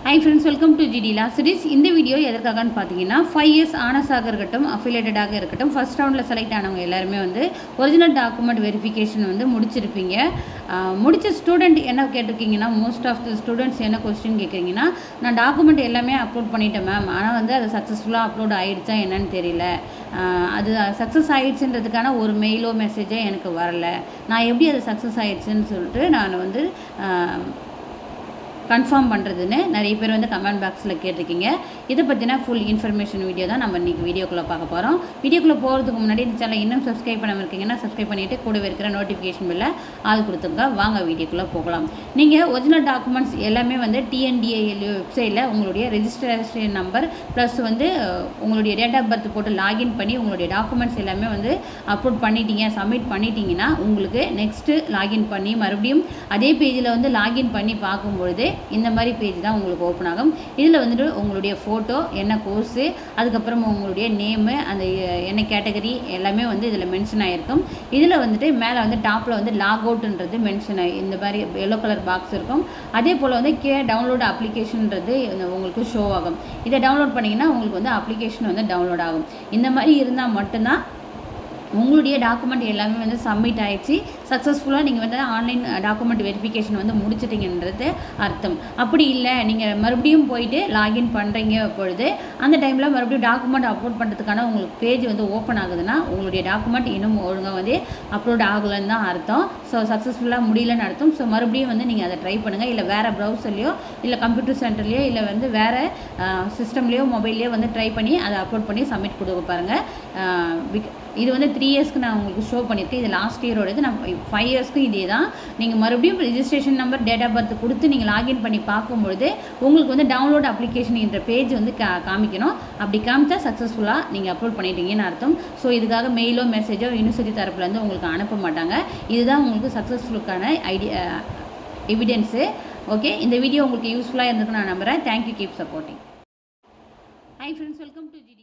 Hi friends, welcome to GD Law Series. இந்த video எதற்காகன்னு பார்த்தீங்கன்னா 5 years ஆனஸாக இருக்கட்டும் அஃபிலியேட்டடாக இருக்கட்டும் ஃபர்ஸ்ட் ரவுண்டில் செலக்ட் ஆனவங்க எல்லாருமே வந்து ஒரிஜினல் டாக்குமெண்ட் வெரிஃபிகேஷன் வந்து முடிச்சிருப்பீங்க. முடிச்ச ஸ்டூடெண்ட் என்ன கேட்டிருக்கீங்கன்னா, மோஸ்ட் ஆஃப் த ஸ்டூடெண்ட்ஸ் என்ன கொஸ்டின் கேட்குறீங்கன்னா, நான் டாக்குமெண்ட் எல்லாமே அப்லோட் பண்ணிட்டேன் மேம், ஆனால் வந்து அது சக்ஸஸ்ஃபுல்லாக அப்லோட் ஆகிடுச்சா என்னன்னு தெரியல, அது சக்ஸஸ் ஆகிடுச்சுன்றதுக்கான ஒரு மெயிலோ மெசேஜோ எனக்கு வரல, நான் எப்படி அது சக்ஸஸ் ஆகிடுச்சுன்னு சொல்லிட்டு நான் வந்து கன்ஃபார்ம் பண்ணுறதுன்னு நிறைய பேர் வந்து கமெண்ட் பாக்ஸில் கேட்டிருக்கீங்க. இதை பற்றினா ஃபுல் இன்ஃபர்மேஷன் வீடியோ தான் நம்ம இன்றைக்கி வீடியோக்குள்ளே பார்க்க போகிறோம். வீடியோக்குள்ளே போகிறதுக்கு முன்னாடி இந்த சேனல் இன்னும் சப்ஸ்கிரைப் பண்ணாமல் இருக்கீங்கன்னா சப்ஸ்கிரைப் பண்ணிவிட்டு கூடவே இருக்கிற நோட்டிஃபிகேஷன் பில்லை ஆள் கொடுத்துங்க. வாங்க வீடியோக்குள்ளே போகலாம். நீங்கள் ஒரிஜினல் டாக்குமெண்ட்ஸ் எல்லாமே வந்து TNDAL வெப்சைட்டில் உங்களுடைய ரெஜிஸ்ட்ரேஷன் நம்பர் ப்ளஸ் வந்து உங்களுடைய டேட் ஆஃப் பர்த் போட்டு லாகின் பண்ணி உங்களுடைய டாக்குமெண்ட்ஸ் எல்லாமே வந்து அப்லோட் பண்ணிட்டீங்க, சப்மிட் பண்ணிட்டீங்கன்னா உங்களுக்கு நெக்ஸ்ட்டு லாகின் பண்ணி மறுபடியும் அதே பேஜில் வந்து லாகின் பண்ணி பார்க்கும்பொழுது இந்த மாதிரி பேஜ் தான் உங்களுக்கு ஓப்பன் ஆகும். இதில் வந்துட்டு உங்களுடைய ஃபோட்டோ, என்ன கோர்ஸு, அதுக்கப்புறம் உங்களுடைய நேமு, அந்த என்ன கேட்டகரி எல்லாமே வந்து இதில் மென்ஷன் ஆகிருக்கும். இதில் வந்துட்டு மேலே வந்து டாப்பில் வந்து லாக் அவுட்ன்றது மென்ஷன் ஆகி இந்த மாதிரி எல்லோ கலர் பாக்ஸ் இருக்கும். அதே போல் வந்து டவுன்லோட் அப்ளிகேஷன்ன்றது உங்களுக்கு ஷோ ஆகும். இதை டவுன்லோட் பண்ணிங்கன்னா உங்களுக்கு வந்து அப்ளிகேஷன் வந்து டவுன்லோட் ஆகும். இந்த மாதிரி இருந்தால் மட்டும்தான் உங்களுடைய டாக்குமெண்ட் எல்லாமே வந்து சப்மிட் ஆகிடுச்சு, சக்ஸஸ்ஃபுல்லாக நீங்கள் வந்து ஆன்லைன் டாக்குமெண்ட் வெரிஃபிகேஷன் வந்து முடிச்சிட்டிங்கன்றது அர்த்தம். அப்படி இல்லை, நீங்கள் மறுபடியும் போயிட்டு லாகின் பண்ணுறீங்க பொழுது அந்த டைமில் மறுபடியும் டாக்குமெண்ட் அப்லோட் பண்ணுறதுக்கான உங்களுக்கு பேஜ் வந்து ஓப்பன் ஆகுதுன்னா உங்களுடைய டாக்குமெண்ட் இன்னும் ஒழுங்காக வந்து அப்லோட் ஆகலைன்னு தான் அர்த்தம். ஸோ சக்ஸஸ்ஃபுல்லாக முடியலன்னு அர்த்தம். ஸோ மறுபடியும் வந்து நீங்கள் அதை ட்ரை பண்ணுங்கள். இல்லை வேறு ப்ரௌசர்லையோ இல்லை கம்ப்யூட்டர் சென்டர்லையோ இல்லை வந்து வேறு சிஸ்டம்லேயோ மொபைல்லையோ வந்து ட்ரை பண்ணி அதை அப்லோட் பண்ணி சப்மிட் கொடுக்க பாருங்கள். இது வந்து 3 இயர்ஸ்க்கு நான் உங்களுக்கு ஷோ பண்ணியிருக்கேன். இது லாஸ்ட் இயரோடது. நான் 5 இயர்ஸ்க்கும் இதே தான். நீங்கள் மறுபடியும் registration number, date of birth கொடுத்து நீங்கள் லாகின் பண்ணி பார்க்கும்பொழுது உங்களுக்கு வந்து டவுன்லோட் அப்ளிகேஷன் என்ற பேஜ் வந்து காமிக்கணும். அப்படி காமிச்சா சக்ஸஸ்ஃபுல்லாக நீங்கள் அப்லோட் பண்ணிட்டீங்கன்னு அர்த்தம். ஸோ இதுக்காக மெயிலோ மெசேஜோ யூனிவர்சிட்டி தரப்புலேருந்து உங்களுக்கு அனுப்ப மாட்டாங்க. இதுதான் உங்களுக்கு சக்ஸஸ்ஃபுல்லுக்கான எவிடென்ஸு. ஓகே, இந்த வீடியோ உங்களுக்கு யூஸ்ஃபுல்லாக இருந்ததுன்னு நான் நம்புகிறேன். Thank you, keep supporting. Hi friends, welcome to GD.